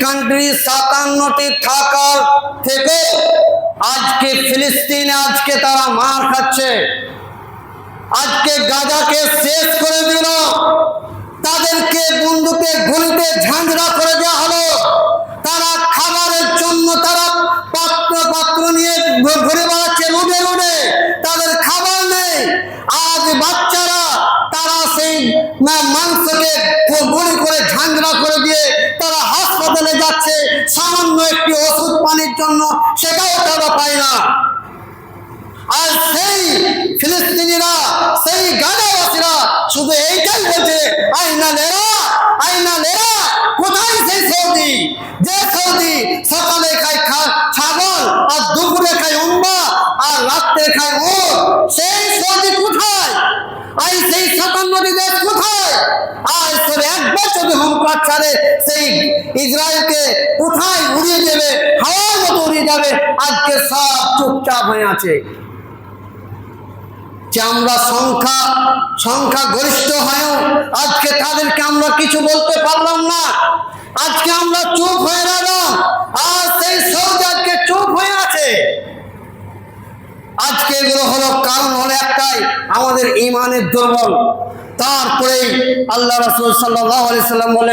Country 57টি থাকার থেকে আজকে ফিলিস্তিনে আজকে তারা মার খাচ্ছে। আজকে গাজাকে শেষ করে দিল, তাদেরকে বন্দুকে গুলিতে ঝাঁঝরা করে দেওয়া হলো। তারা খাবারের জন্য তারা পাত্র নিয়ে ঘুরে বেড়াচ্ছে রোডে রোডে, তাদের খাবার নেই। আজ বাচ্চারা তারা সেই মাংসকে গুলি করে ঝাঁঝরা করে দিয়ে তারা হাসপাতালে যাচ্ছে সামান্য একটি ওষুধ পানির জন্য, সেটাও তারা পায় না। আর সেই ফিলিস্তিনিরা, সেই গাজাবাসীরা শুধু এইটাই বলছে, আইনা লেরা, আইনা লেরা। কোথায় সেই সৌদি, যে সৌদি সকালে খায় ছাগল আর দুপুরে খায় উম্বা আর রাত্রে খায় উট? সেই সৌদি কোথায়? আর সেই 57টি দেশ কোথায়? আর একবার যদি হুমকার ছাড়ে সেই ইসরায়েলকে কোথায় উড়িয়ে দেবে, হাওয়ার মতো উড়িয়ে যাবে। আজকে সব চুপচাপ হয়ে আছে যে আমরা সংখ্যা গরিষ্ঠ হয়েও আজকে তাদেরকে আমরা কিছু বলতে পারলাম না। আজকে আমরা চুপ হয়ে রইলাম, আর সেই সৌদি আজকে চুপ হয়ে আছে। আজকে এগুলো হলো কারণ হলো একটাই, আমাদের ঈমানের দুর্বল। তারপরে আল্লাহ রাসূল সাল্লাল্লাহু আলাইহি সাল্লাম বলেন,